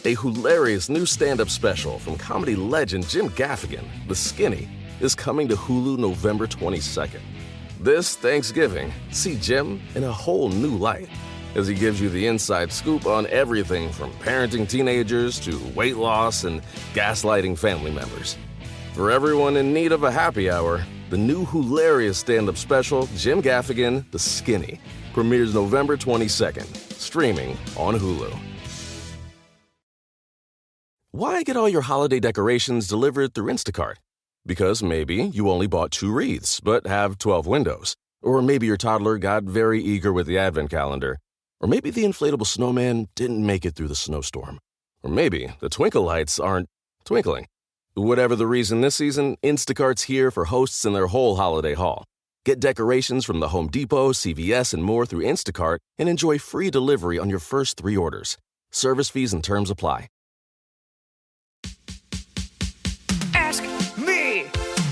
A hilarious new stand-up special from comedy legend Jim Gaffigan, The Skinny, is coming to Hulu November 22nd. This Thanksgiving, see Jim in a whole new light as he gives you the inside scoop on everything from parenting teenagers to weight loss and gaslighting family members. For everyone in need of a happy hour, the new hilarious stand-up special, Jim Gaffigan, The Skinny, premieres November 22nd, streaming on Hulu. Why get all your holiday decorations delivered through Instacart? Because maybe you only bought 2 wreaths, but have 12 windows. Or maybe your toddler got very eager with the advent calendar. Or maybe the inflatable snowman didn't make it through the snowstorm. Or maybe the twinkle lights aren't twinkling. Whatever the reason this season, Instacart's here for hosts and their whole holiday haul. Get decorations from the Home Depot, CVS, and more through Instacart and enjoy free delivery on your first 3 orders. Service fees and terms apply. Ask me,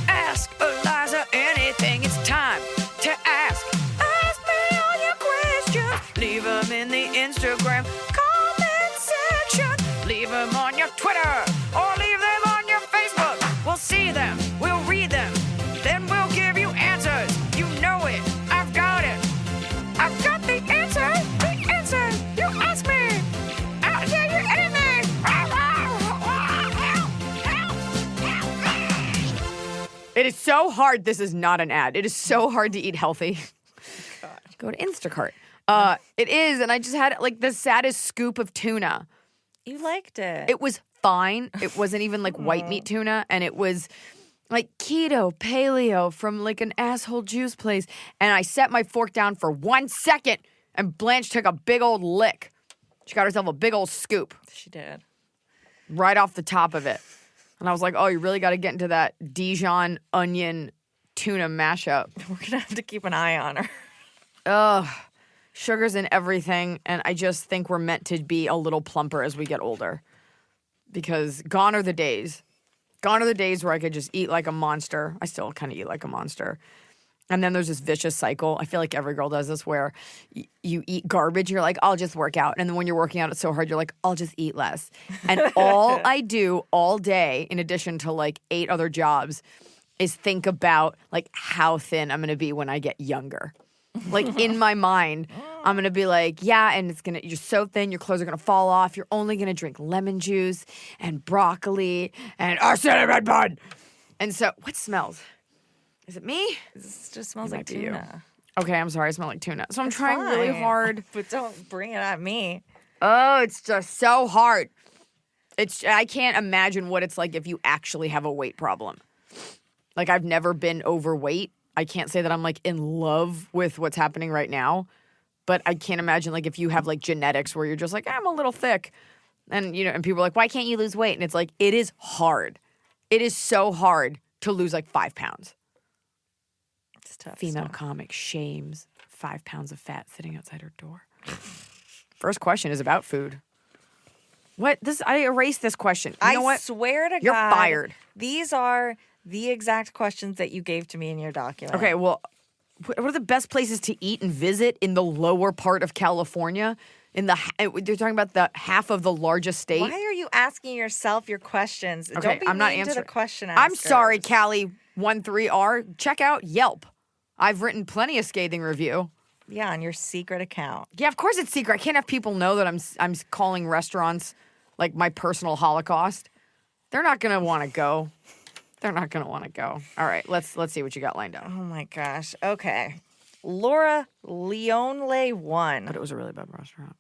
ask Iliza anything. It's time to ask. Ask me all your questions. Leave them in the Instagram comment section. Leave them on your Twitter or leave them on your Facebook. We'll see them, we'll read them, then we'll give you answers. You know it, I've got it. I've got the answer, the answer. You ask me, I'll tell you anything. It is so hard. This is not an ad. It is so hard to eat healthy. God. Go to Instacart. It is, and I just had like the saddest scoop of tuna. You liked it. It was fine. It wasn't even like white meat tuna, and it was like keto, paleo from like an asshole juice place. And I set my fork down for 1 second, and Blanche took a big old lick. She got herself a big old scoop. She did. Right off the top of it. And I was like, oh, you really got to get into that Dijon onion tuna mashup. We're going to have to keep an eye on her. Ugh. Sugar's in everything. And I just think we're meant to be a little plumper as we get older. Because gone are the days. Gone are the days where I could just eat like a monster. I still kind of eat like a monster. And then there's this vicious cycle. I feel like every girl does this where you eat garbage. You're like, I'll just work out. And then when you're working out, it's so hard. You're like, I'll just eat less. And all I do all day, in addition to like 8 other jobs, is think about like how thin I'm going to be when I get younger. Like in my mind, I'm going to be like, yeah, and you're so thin, your clothes are going to fall off. You're only going to drink lemon juice and broccoli and a cinnamon bun. And so, what smells? Is it me? This just smells like tuna. Okay, I'm sorry. I smell like tuna. So I'm trying really hard. But don't bring it at me. Oh, it's just so hard. I can't imagine what it's like if you actually have a weight problem. Like, I've never been overweight. I can't say that I'm, like, in love with what's happening right now. But I can't imagine, like, if you have, like, genetics where you're just like, I'm a little thick. And, you know, and people are like, why can't you lose weight? And it's like, it is hard. It is so hard to lose, like, 5 pounds. It's tough. Female comic shames 5 pounds of fat sitting outside her door. First question is about food. What? I erased this question. You know what? I swear to God. You're fired. These are the exact questions that you gave to me in your document. Okay, well, what are the best places to eat and visit in the lower part of California? You're talking about the half of the largest state? Why are you asking yourself your questions? Okay, Don't be I'm not mean to answering. the question I'm askers. sorry, Callie13R. Check out Yelp. I've written plenty of scathing review. Yeah, on your secret account. Yeah, of course it's secret. I can't have people know that I'm calling restaurants like my personal Holocaust. They're not going to want to go. They're not going to want to go. All right, let's see what you got lined up. Oh my gosh. Okay. Laura Leonle 1. But it was a really bad restaurant.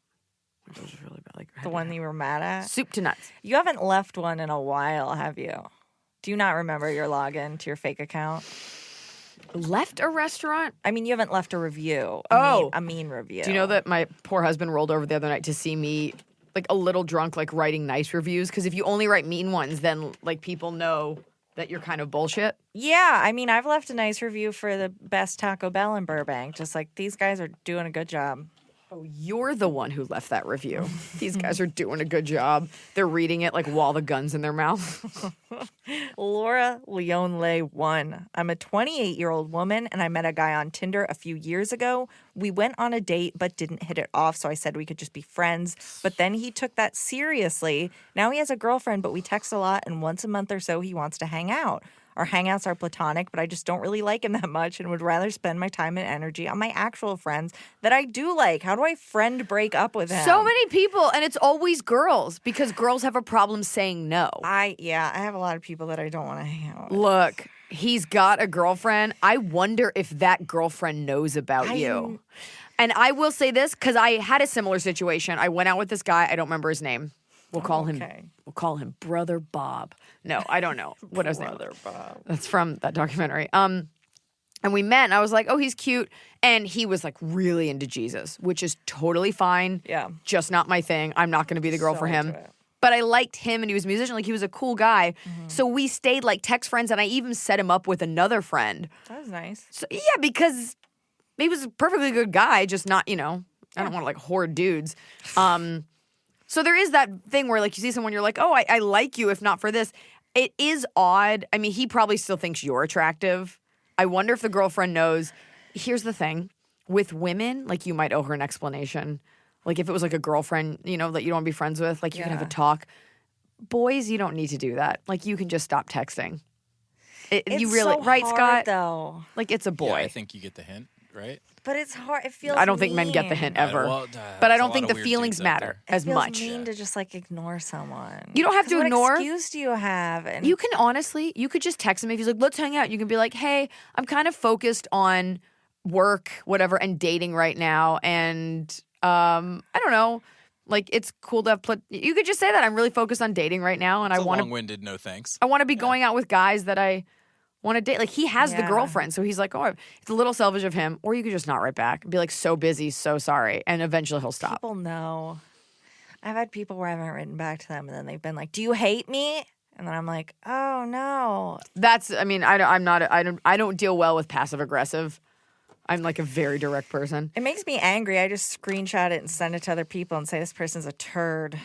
It was really bad. Like The one that you were mad at? Soup to nuts. You haven't left one in a while, have you? Do you not remember your login to your fake account? Left a restaurant? I mean, you haven't left a review. A mean review. Do you know that my poor husband rolled over the other night to see me, like, a little drunk, like, writing nice reviews? Because if you only write mean ones, then, like, people know that you're kind of bullshit. Yeah, I mean, I've left a nice review for the best Taco Bell in Burbank. Just like, these guys are doing a good job. Oh, you're the one who left that review. These guys are doing a good job. They're reading it like while the gun's in their mouth. Laura Leonle 1. I'm a 28-year-old woman, and I met a guy on Tinder a few years ago. We went on a date but didn't hit it off, so I said we could just be friends. But then he took that seriously. Now he has a girlfriend, but we text a lot, and once a month or so he wants to hang out. Our hangouts are platonic, but I just don't really like him that much and would rather spend my time and energy on my actual friends that I do like. How do I friend break up with him? So many people, and it's always girls because girls have a problem saying no. I have a lot of people that I don't want to hang out with. Look, he's got a girlfriend. I wonder if that girlfriend knows about you. And I will say this because I had a similar situation. I went out with this guy. I don't remember his name. We'll call him Brother Bob. No, I don't know what his name. Brother Bob. That's from that documentary. And we met, and I was like, "Oh, he's cute," and he was like really into Jesus, which is totally fine. Yeah, just not my thing. I'm not going to be the girl for him. into it. But I liked him, and he was a musician. Like he was a cool guy. Mm-hmm. So we stayed like text friends, and I even set him up with another friend. That was nice. So yeah, because he was a perfectly good guy, just not I don't want to like hoard dudes. So there is that thing where like you see someone, you're like, oh, I like you if not for this. It is odd. I mean, he probably still thinks you're attractive. I wonder if the girlfriend knows. Here's the thing. With women, like you might owe her an explanation. Like if it was like a girlfriend, that you don't want to be friends with, like you can have a talk. Boys, you don't need to do that. Like you can just stop texting. It's you really so right, hard, Scott? Though. Like it's a boy. Yeah, I think you get the hint, right? But it's hard. It feels I don't think mean. men get the hint ever. Well, but I there's a don't lot think of the weird feelings dudes out matter there. as It feels much. mean to just like ignore someone. You don't have to what ignore. excuse do you have? And You can honestly, you could just text him if he's like, let's hang out. You can be like, hey, I'm kind of focused on work, whatever, and dating right now. And I don't know. Like, it's cool to have you could just say that I'm really focused on dating right now. And It's I want to long-winded, no thanks. I want to be going out with guys that I want to date. Like, he has the Yeah. girlfriend. So he's like, oh, it's a little selfish of him. Or you could just not write back and be like, so busy, so sorry. And eventually he'll stop. people know. I've had people where I haven't written back to them, and then they've been like, "Do you hate me?" And then I'm like, "Oh no." I don't deal well with passive aggressive. I'm like a very direct person. It makes me angry. I just screenshot it and send it to other people and say this person's a turd.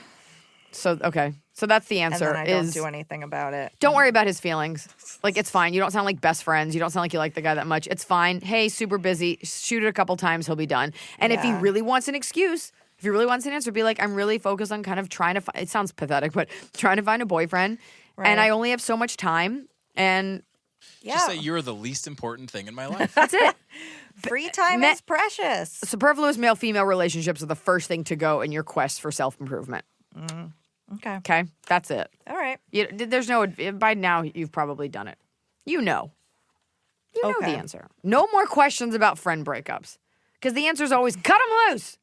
So, okay. So that's the And answer. then I don't do anything about it. Don't worry about his feelings. Like, it's fine. You don't sound like best friends. You don't sound like you like the guy that much. It's fine. Hey, super busy. Shoot it a couple times. He'll be done. And if he Yeah. really wants an excuse, if he really wants an answer, be like, I'm really focused on kind of trying to it sounds pathetic, but trying to find a boyfriend. Right. And I only have so much time. And Yeah. Just say you're the least important thing in my life. that's it. Free time is precious. Superfluous male-female relationships are the first thing to go in your quest for self-improvement. Okay. Okay? That's it. All right. There's no, by now, you've probably done it. You know the Okay. answer. No more questions about friend breakups. Because the answer is always, cut them loose.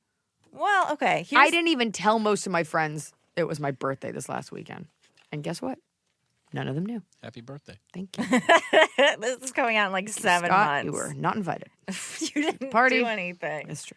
Well, okay. I didn't even tell most of my friends it was my birthday this last weekend. And guess what? None of them knew. Happy birthday. Thank you. This is coming out in like 7 Scott, months. you were not invited. You didn't Party. do anything. It's true.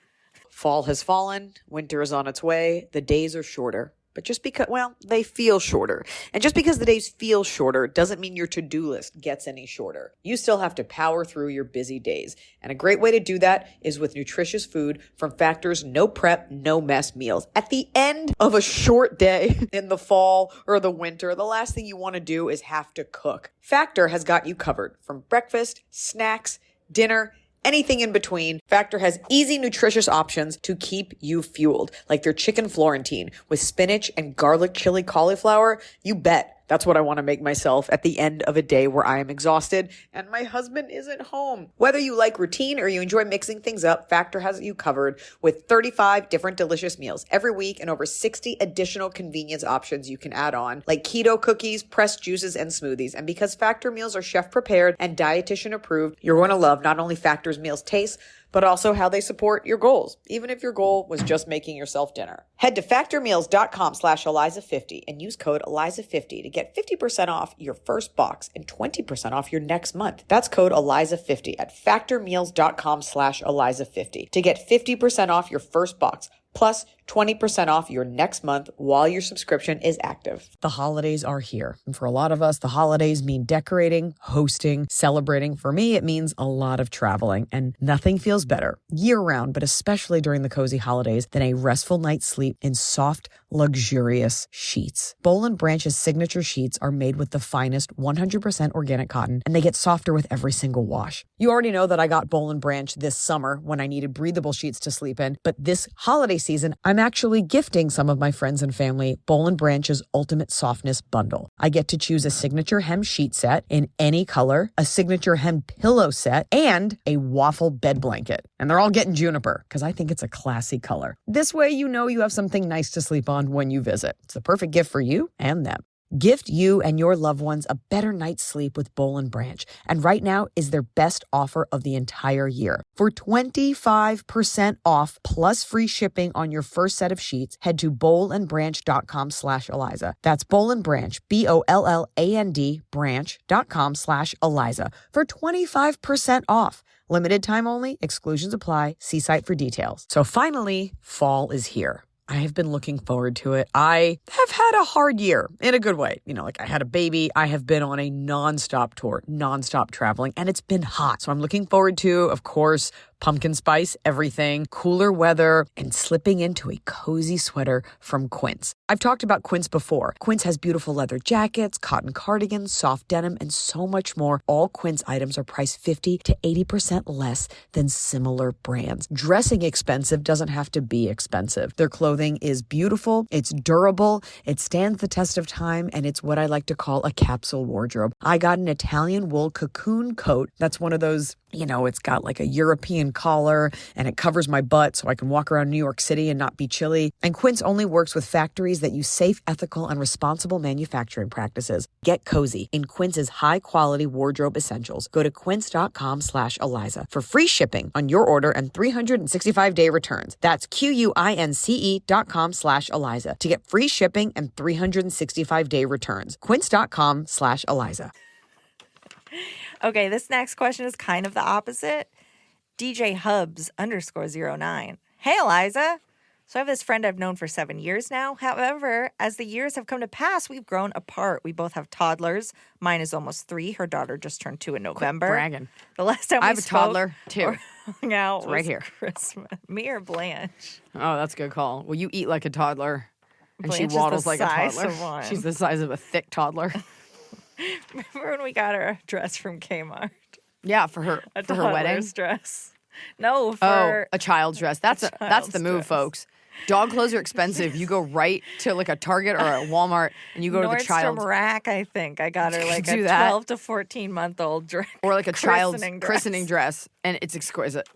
Fall has fallen, winter is on its way, the days are shorter. But just because, they feel shorter. And just because the days feel shorter doesn't mean your to-do list gets any shorter. You still have to power through your busy days. And a great way to do that is with nutritious food from Factor's no prep, no mess meals. At the end of a short day in the fall or the winter, the last thing you want to do is have to cook. Factor has got you covered from breakfast, snacks, dinner, anything in between. Factor has easy, nutritious options to keep you fueled, like their chicken Florentine with spinach and garlic chili cauliflower. You bet. That's what I want to make myself at the end of a day where I am exhausted and my husband isn't home. Whether you like routine or you enjoy mixing things up, Factor has you covered with 35 different delicious meals every week and over 60 additional convenience options you can add on, like keto cookies, pressed juices, and smoothies. And because Factor meals are chef prepared and dietitian approved, you're going to love not only Factor's meals taste, but also how they support your goals, even if your goal was just making yourself dinner. Head to factormeals.com/Iliza50 and use code Iliza50 to get 50% off your first box and 20% off your next month. That's code Iliza50 at factormeals.com/Iliza50 to get 50% off your first box plus 20% off your next month while your subscription is active. The holidays are here. And for a lot of us, the holidays mean decorating, hosting, celebrating. For me, it means a lot of traveling. And nothing feels better year-round, but especially during the cozy holidays, than a restful night's sleep in soft, luxurious sheets. Boll & Branch's signature sheets are made with the finest 100% organic cotton, and they get softer with every single wash. You already know that I got Boll & Branch this summer when I needed breathable sheets to sleep in, but this holiday season, I'm actually gifting some of my friends and family Boll & Branch's Ultimate Softness Bundle. I get to choose a signature hem sheet set in any color, a signature hem pillow set, and a waffle bed blanket. And they're all getting juniper because I think it's a classy color. This way, you know you have something nice to sleep on when you visit. It's the perfect gift for you and them. Gift you and your loved ones a better night's sleep with Boll & Branch. And right now is their best offer of the entire year. For 25% off plus free shipping on your first set of sheets, head to bollandbranch.com/Iliza. That's Boll & Branch, BOLLAND branch.com/Iliza for 25% off. Limited time only, exclusions apply. See site for details. So finally, fall is here. I have been looking forward to it. I have had a hard year in a good way. You know, like I had a baby. I have been on a nonstop tour, nonstop traveling, and it's been hot. So I'm looking forward to, of course, pumpkin spice, everything, cooler weather, and slipping into a cozy sweater from Quince. I've talked about Quince before. Quince has beautiful leather jackets, cotton cardigans, soft denim, and so much more. All Quince items are priced 50 to 80% less than similar brands. Dressing expensive doesn't have to be expensive. Their clothing is beautiful, it's durable, it stands the test of time, and it's what I like to call a capsule wardrobe. I got an Italian wool cocoon coat. That's one of those, you know, it's got like a European collar and it covers my butt so I can walk around New York City and not be chilly. And Quince only works with factories that use safe, ethical, and responsible manufacturing practices. Get cozy in Quince's high-quality wardrobe essentials. Go to quince.com/Iliza for free shipping on your order and 365-day returns. That's QUINCE.com/Iliza to get free shipping and 365-day returns. Quince.com/Iliza. Okay, this next question is kind of the opposite. DJ Hubs _09. Hey, Eliza. So I have this friend I've known for 7 years now. However, as the years have come to pass, we've grown apart. We both have toddlers. Mine is almost 3. Her daughter just turned 2 in November. Quit bragging. The last time I we have a spoke toddler, too. or hung out right was here. Christmas. Me or Blanche? Oh, that's a good call. Well, you eat like a toddler, and Blanche is she waddles the like a size toddler. of one. She's the size of a thick toddler. Remember when we got her a dress from Kmart? Yeah, for her A for her wedding. toddler's dress. No, Oh, for a child's dress. That's the child's move, dress. folks. Dog clothes are expensive. You go right to like a Target or a Walmart, and you go to the Nordstrom child's Rack, I think. I got her like Do a that. 12 to 14-month-old dress. or like a child's christening christening dress, and it's exquisite.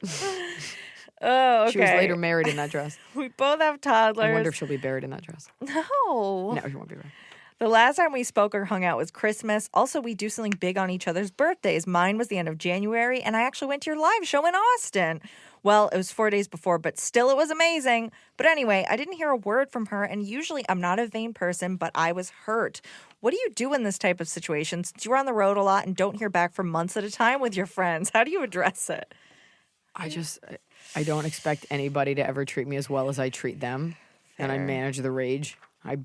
Oh, okay. She was later married in that dress. We both have toddlers. I wonder if she'll be buried in that dress. No. No, she won't be buried. The last time we spoke or hung out was Christmas. Also, we do something big on each other's birthdays. Mine was the end of January, and I actually went to your live show in Austin. Well, it was 4 days before, but still it was amazing. But anyway, I didn't hear a word from her, and usually I'm not a vain person, but I was hurt. What do you do in this type of situation? Since you're on the road a lot and don't hear back for months at a time with your friends, how do you address it? I don't expect anybody to ever treat me as well as I treat them. And I Fair. manage the rage. I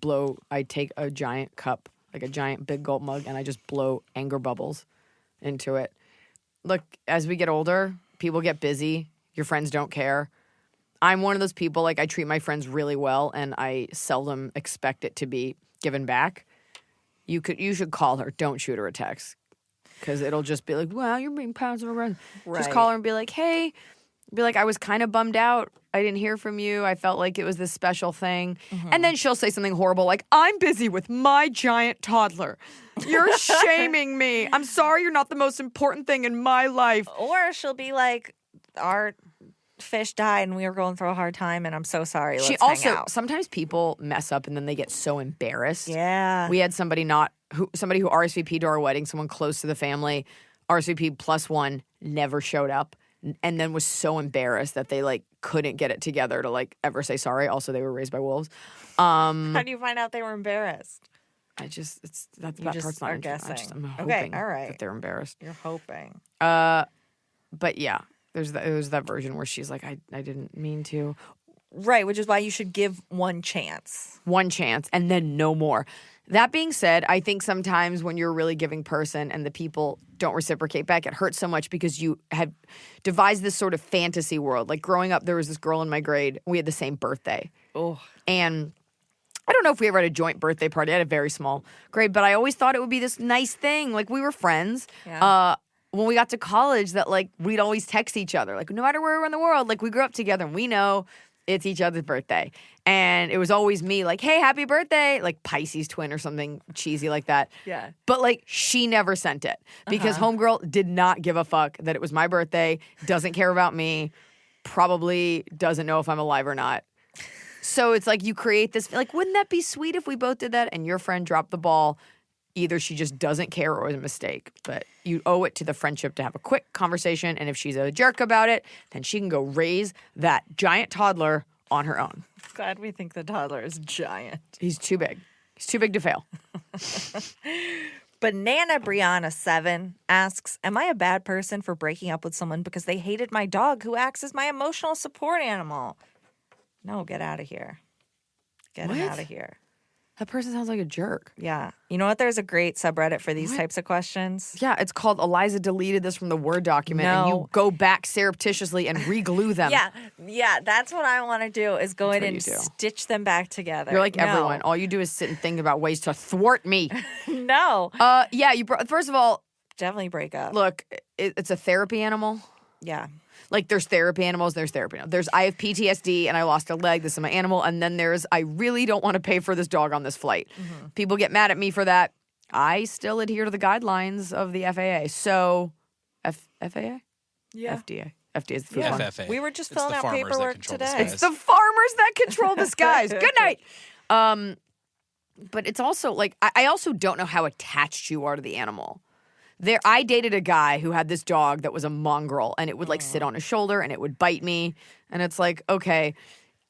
take a giant cup, like a giant big gulp mug, and I just blow anger bubbles into it. Look, as we get older, people get busy. Your friends don't care. I'm one of those people, like I treat my friends really well, and I seldom expect it to be given back. You should call her. Don't shoot her a text. Because it'll just be like, wow, you're being passive aggressive. Just Right. call her and be like, hey. Be like, I was kind of bummed out. I didn't hear from you. I felt like it was this special thing. And then she'll say something horrible like, I'm busy with my giant toddler. You're shaming me. I'm sorry you're not the most important thing in my life. Or she'll be like, our fish died and we were going through a hard time and I'm so sorry. Let's She hang also, out. sometimes people mess up and then they get so embarrassed. Yeah. We had somebody who RSVP'd to our wedding, someone close to the family, RSVP'd +1, never showed up. And then was so embarrassed that they like couldn't get it together to like ever say sorry. Also, they were raised by wolves. How do you find out they were embarrassed? That just part's not are interesting. guessing. I'm Okay, hoping all right. that they're embarrassed. You're hoping. But yeah, there's that version where she's like, I didn't mean to. Right, which is why you should give one chance. One chance and then no more. That being said, I think sometimes when you're a really giving person and the people don't reciprocate back, it hurts so much because you have devised this sort of fantasy world. Like growing up, there was this girl in my grade. We had the same birthday. Oh. And I don't know if we ever had a joint birthday party. I had a very small grade, but I always thought it would be this nice thing. Like we were friends. Yeah. When we got to college, that like we'd always text each other. Like no matter where we're in the world, like we grew up together and we know it's each other's birthday. And it was always me like, hey, happy birthday. Like Pisces twin or something cheesy like that. Yeah. But like she never sent it because homegirl did not give a fuck that it was my birthday, doesn't care about me, probably doesn't know if I'm alive or not. So it's like you create this, like, wouldn't that be sweet if we both did that? And your friend dropped the ball. Either she just doesn't care or it was a mistake. But you owe it to the friendship to have a quick conversation. And if she's a jerk about it, then she can go raise that giant toddler on her own. Glad we think the toddler is giant. He's too big. He's too big to fail. Banana Brianna 7 asks, am I a bad person for breaking up with someone because they hated my dog who acts as my emotional support animal? No, get out of here. Get him What? out of here. That person sounds like a jerk. Yeah. You know what? There's a great subreddit for these types of questions. Yeah, it's called Iliza deleted this from the Word document. And No. you go back surreptitiously and re-glue them. Yeah, that's what I want to do is go in what and you do. stitch them back together. You're like No. everyone. All you do is sit and think about ways to thwart me. No. Yeah, first of all, Definitely break up. look, it's a therapy animal. Yeah. Like there's therapy animals, there's therapy animals. There's I have PTSD and I lost a leg, this is my animal. And then there's I really don't want to pay for this dog on this flight. People get mad at me for that. I still adhere to the guidelines of the FAA. So FAA? Yeah. FDA. FDA is the food Yeah. one. FFA. We were just It's filling the out farmers that paperwork control the today. skies. It's the farmers that control the skies. Good night. But it's also like I also don't know how attached you are to the animal. I dated a guy who had this dog that was a mongrel, and it would like sit on his shoulder and it would bite me. And it's like, okay,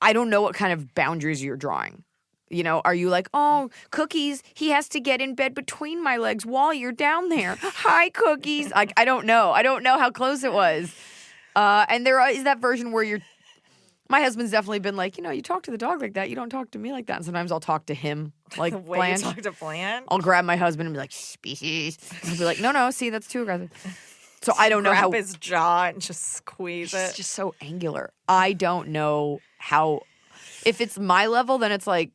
I don't know what kind of boundaries you're drawing. You know, are you like, oh, Cookies, he has to get in bed between my legs while you're down there. Hi, Cookies. Like, I don't know. I don't know how close it was. And there is that version where my husband's definitely been like, you talk to the dog like that. You don't talk to me like that. And sometimes I'll talk to him like The way Blanche. you talk to Blanche. I'll grab my husband and be like, species. And he'll be like, no, see, that's too aggressive. So I don't know Grab how. his jaw and just squeeze It's it. just so angular. I don't know how. If it's my level, then it's like,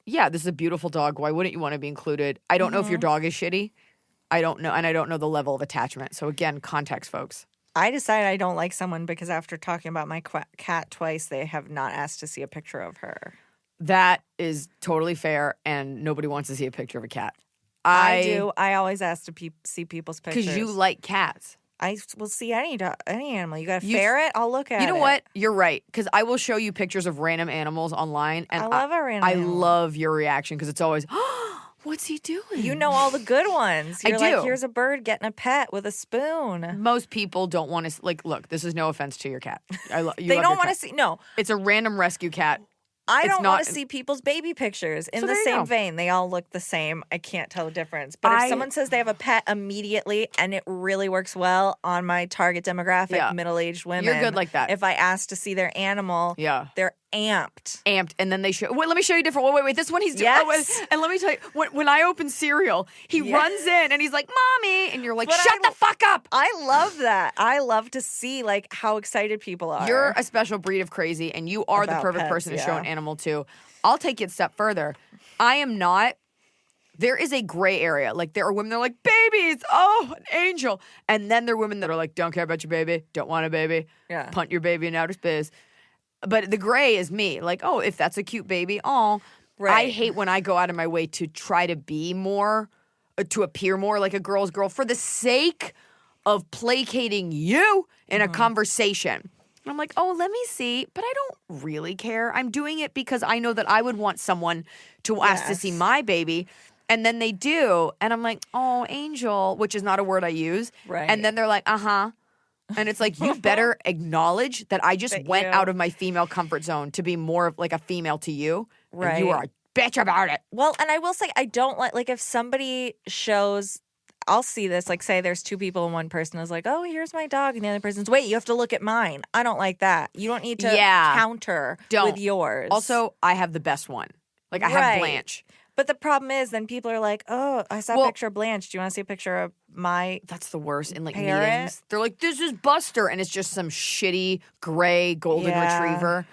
yeah, this is a beautiful dog. Why wouldn't you want to be included? I don't know if your dog is shitty. I don't know. And I don't know the level of attachment. So again, context, folks. I decided I don't like someone because after talking about my cat twice, they have not asked to see a picture of her. That is totally fair. And nobody wants to see a picture of a cat. I do. I always ask to see people's pictures. Because you like cats. I will see any animal. You got a ferret? I'll look at it. You know what? You're right. Because I will show you pictures of random animals online. And I love a random I animal. love your reaction because it's always, what's he doing? You know all the good ones. I You're do. like, here's a bird getting a pet with a spoon. Most people don't want to, like, look, this is no offense to your cat. They don't want to see. No, It's a random rescue cat. I It's don't not- want to see people's baby pictures. In So the there you same go. vein, they all look the same. I can't tell the difference. But if someone says they have a pet immediately and it really works well on my target demographic, Yeah. middle-aged women. You're good like that. If I ask to see their animal, Yeah. they're amped. Amped, and then they show. Wait, let me show you different. Wait. This one he's doing. Yes. And let me tell you, when I open cereal, he Yes. runs in and he's like, "Mommy," and you're like, But "Shut the fuck up." I love that. I love to see like how excited people are. You're a special breed of crazy, and you are the About perfect pets, person to show yeah. an animal to. I'll take it a step further. I am not. There is a gray area. Like there are women that are like, babies, oh, an angel. And then there are women that are like, don't care about your baby, don't want a baby, Yeah. punt your baby in outer space. But the gray is me. Like, oh, if that's a cute baby, oh. I Right. hate when I go out of my way to try to be more, to appear more like a girl's girl for the sake of placating you in a conversation. And I'm like, oh, let me see. But I don't really care. I'm doing it because I know that I would want someone to ask to see Yes. my baby. And then they do. And I'm like, oh, angel, which is not a word I use. Right. And then they're like, uh-huh. And it's like, you better acknowledge that I just That went you- out of my female comfort zone to be more of like a female to you. And you Right. are a bitch about it. Well, and I will say I don't like if somebody shows I'll see this. Like, say there's two people and one person is like, oh, here's my dog. And the other person's, wait, you have to look at mine. I don't like that. You don't need to counter with yours. Also, I have the best one. Like, I have Blanche. But the problem is then people are like, oh, I saw a picture of Blanche. Do you want to see a picture of my That's the worst in, like, parrot? meetings. They're like, this is Buster. And it's just some shitty gray golden retriever.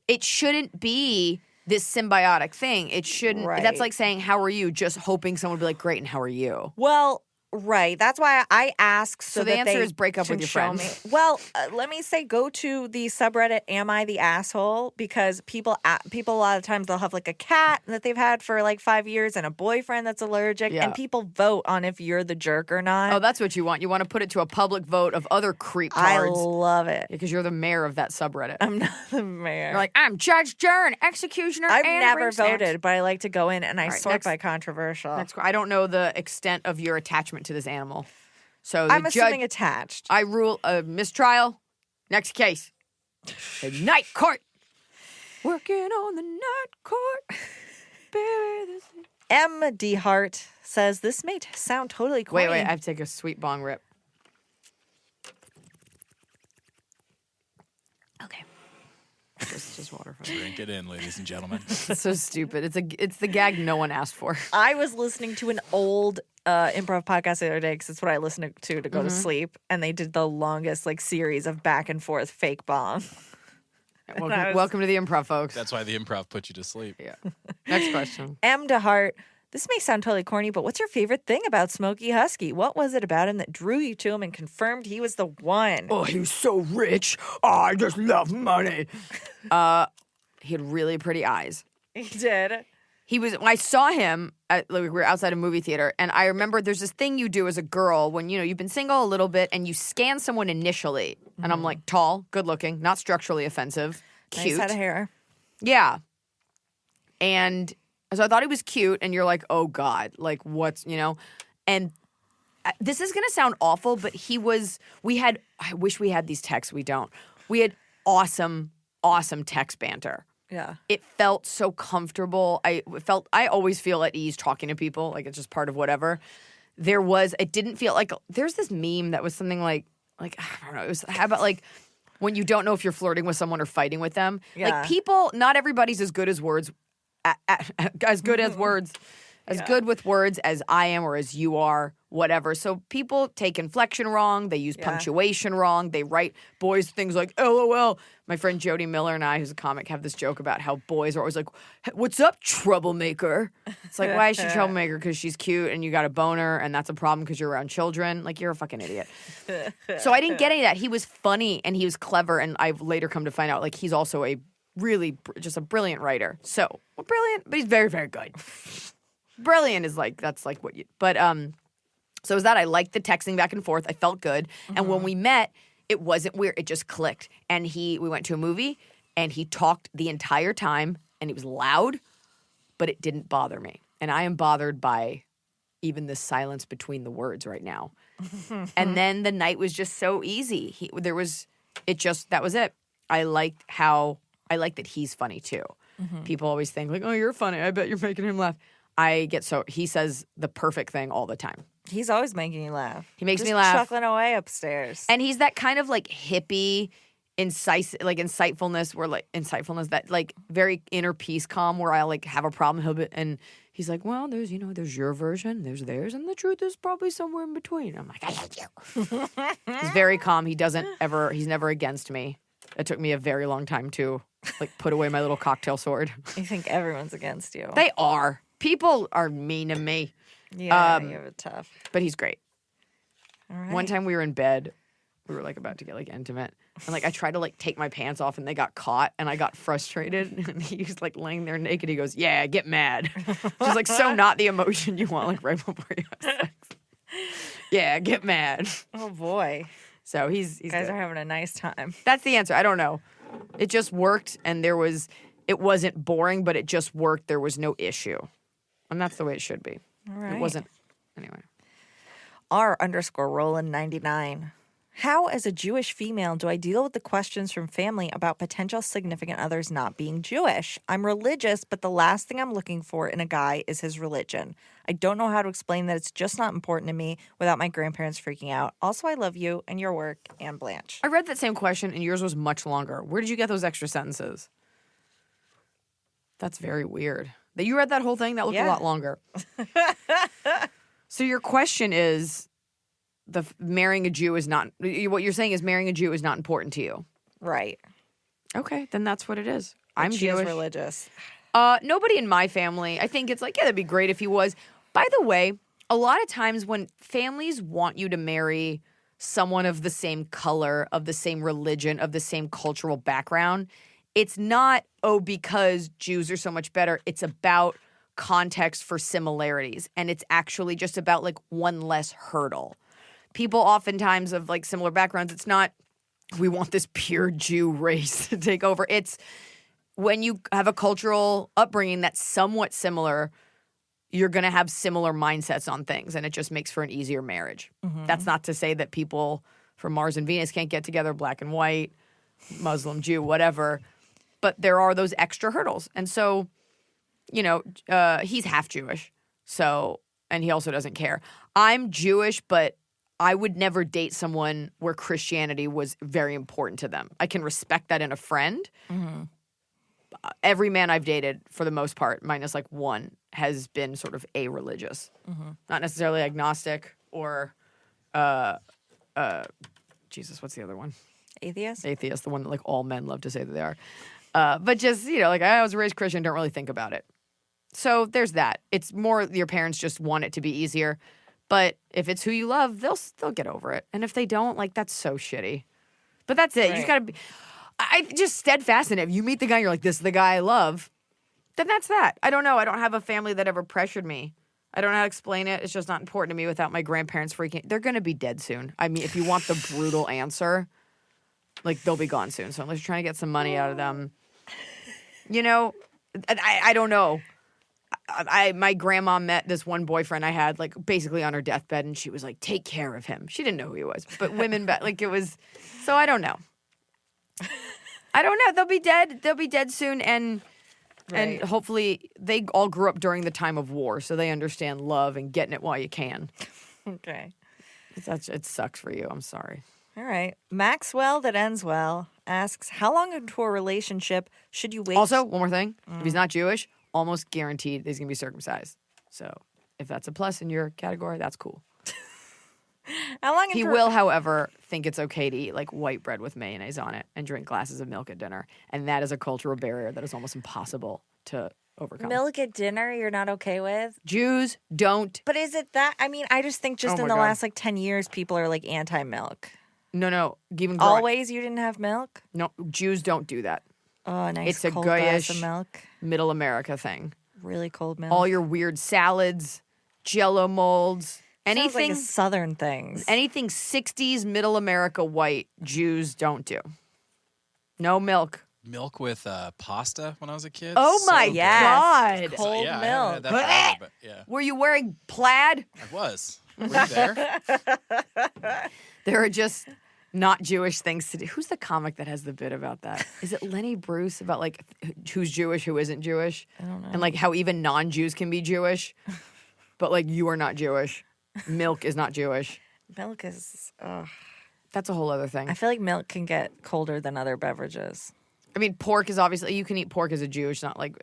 It shouldn't be this symbiotic thing. It shouldn't. That's like saying, how are you? Just hoping someone would be like, great, and how are you? Well, right. That's why I ask So that the answer they is break up with can your show friends. me. Well, let me say go to the subreddit Am I the Asshole? Because people a lot of times they'll have like a cat that they've had for like 5 years and a boyfriend that's allergic. Yeah. And people vote on if you're the jerk or not. Oh, that's what you want. You want to put it to a public vote of other creep I cards. love it. Because you're the mayor of that subreddit. I'm not the mayor. You're like, I'm Judge Jern, executioner, I've and never ring snacks. voted, but I like to go in and I right, sort next- by controversial. I don't know the extent of your attachment to this animal. So I'm the assuming judge, attached. I rule a mistrial. Next case. The night court. Working on the night court. Baby, this is... M. D. Hart says this may sound totally corny. Wait, I have to take a sweet bong rip. Okay. Just water from Drink it in, ladies and gentlemen. It's so stupid. It's the gag no one asked for. I was listening to an old improv podcast the other day because it's what I listen to go to sleep, and they did the longest like series of back and forth fake bong. Welcome to the improv, folks. That's why the improv put you to sleep. Yeah. Next question. M. DeHart, this may sound totally corny, but what's your favorite thing about Smokey Husky? What was it about him that drew you to him and confirmed he was the one? Oh, he was so rich. Oh, I just love money. He had really pretty eyes. He did. I saw him we were outside a movie theater, and I remember there's this thing you do as a girl when, you've been single a little bit and you scan someone initially. And I'm like, tall, good looking, not structurally offensive, cute. Nice head of hair. Yeah. And so I thought he was cute, and you're like, oh God, like what's, and this is going to sound awful, but I wish we had these texts. We don't. We had awesome text banter. Yeah. It felt so comfortable. I always feel at ease talking to people. Like it's just part of whatever. It didn't feel like, there's this meme that was something like, I don't know. It was, how about like when you don't know if you're flirting with someone or fighting with them? Yeah. Like people, not everybody's as good as words, as good as words, as good with words as I am or as you are, whatever. So people take inflection wrong. They use punctuation wrong. They write boys things like LOL. My friend Jody Miller and I, who's a comic, have this joke about how boys are always like, what's up, troublemaker? It's like, why is she troublemaker? Because she's cute and you got a boner and that's a problem because you're around children. Like, you're a fucking idiot. So I didn't get any of that. He was funny and he was clever, and I've later come to find out, like, he's also just a brilliant writer. So, brilliant, but he's very, very good. Brilliant is like, that's like what you, but, so it was that I liked the texting back and forth. I felt good. And when we met, it wasn't weird. It just clicked. And we went to a movie and he talked the entire time and he was loud, but it didn't bother me. And I am bothered by even the silence between the words right now. And then the night was just so easy. That was it. I like that he's funny too. People always think like, oh, you're funny. I bet you're making him laugh. He says the perfect thing all the time. He's always making you laugh. He makes Just me laugh. chuckling away upstairs. And he's that kind of like hippie, insightfulness that like very inner peace calm where I like have a problem. And he's like, well, there's your version, there's theirs, and the truth is probably somewhere in between. I'm like, I hate you. He's very calm. He's never against me. It took me a very long time to like put away my little cocktail sword. You think everyone's against you. They are. People are mean to me. Yeah, you have it tough. But he's great. All right. One time we were in bed, we were like about to get like intimate, and like I tried to like take my pants off and they got caught, and I got frustrated, and he was like laying there naked. He goes, yeah, get mad. Which is like so not the emotion you want like right before you have sex. Yeah, get mad. Oh boy. So he's You guys good. are having a nice time. That's the answer. I don't know. It just worked, and it wasn't boring, but it just worked. There was no issue. And that's the way it should be. All right. It wasn't. Anyway. R_Roland99 How, as a Jewish female, do I deal with the questions from family about potential significant others not being Jewish? I'm religious, but the last thing I'm looking for in a guy is his religion. I don't know how to explain that it's just not important to me without my grandparents freaking out. Also, I love you and your work, Anne Blanche. I read that same question, and yours was much longer. Where did you get those extra sentences? That's very weird. That you read that whole thing? That looked a lot longer. So your question is, marrying a Jew is not, what you're saying is marrying a Jew is not important to you. Right. Okay, then that's what it is. But I'm she is Jewish. religious. Nobody in my family. I think it's like, yeah, that'd be great if he was. By the way, a lot of times when families want you to marry someone of the same color, of the same religion, of the same cultural background, it's not, because Jews are so much better. It's about context for similarities. And it's actually just about like one less hurdle. People oftentimes of like similar backgrounds, it's not, we want this pure Jew race to take over. It's when you have a cultural upbringing that's somewhat similar, you're going to have similar mindsets on things, and it just makes for an easier marriage. Mm-hmm. That's not to say that people from Mars and Venus can't get together, black and white, Muslim, Jew, whatever, but there are those extra hurdles. And so, he's half Jewish, and he also doesn't care. I'm Jewish, but I would never date someone where Christianity was very important to them. I can respect that in a friend. Mm-hmm. Every man I've dated, for the most part, minus like one, has been sort of a-religious. Mm-hmm. Not necessarily agnostic or, Jesus, what's the other one? Atheist? Atheist, the one that like all men love to say that they are. But just, like I was raised Christian, don't really think about it. So there's that. It's more your parents just want it to be easier. But if it's who you love, they'll get over it. And if they don't, like, that's so shitty. But that's it. Right. You just gotta be. I just steadfast in it. If you meet the guy, you're like, this is the guy I love. Then that's that. I don't know. I don't have a family that ever pressured me. I don't know how to explain it. It's just not important to me without my grandparents freaking. They're gonna be dead soon. I mean, if you want the brutal answer, like they'll be gone soon. So unless you're trying to get some money out of them, I don't know. My grandma met this one boyfriend I had, like, basically on her deathbed, and she was like, take care of him. She didn't know who he was, but women, like, it was, so I don't know. I don't know. They'll be dead. They'll be dead soon, and hopefully they all grew up during the time of war, so they understand love and getting it while you can. Okay. It sucks for you. I'm sorry. All right. Maxwell that ends well asks, how long into a relationship should you wait? Also, one more thing. If he's not Jewish, almost guaranteed he's going to be circumcised. So if that's a plus in your category, that's cool. How long? He will, however, think it's okay to eat like white bread with mayonnaise on it and drink glasses of milk at dinner. And that is a cultural barrier that is almost impossible to overcome. Milk at dinner, you're not okay with? Jews don't. But is it that? I mean, I just think in the last like 10 years, people are like anti-milk. No. Even always you didn't have milk? No, Jews don't do that. Oh, nice. It's a cold glass goyish of milk. Middle America thing. Really cold milk. All your weird salads, Jell-O molds, anything. Sounds like a southern things. Anything 60s Middle America white, Jews don't do. No milk. Milk with pasta when I was a kid. Oh my God! God! Cold yeah, milk. I had that forever, but yeah. Were you wearing plaid? I was. Were you there? There are just not Jewish things to do. Who's the comic that has the bit about that? Is it Lenny Bruce about like who's Jewish, who isn't Jewish? I don't know. And like how even non-Jews can be Jewish, but like you are not Jewish. Milk is not Jewish. Milk is. That's a whole other thing. I feel like milk can get colder than other beverages. I mean, pork is obviously, you can eat pork as a Jew. It's not like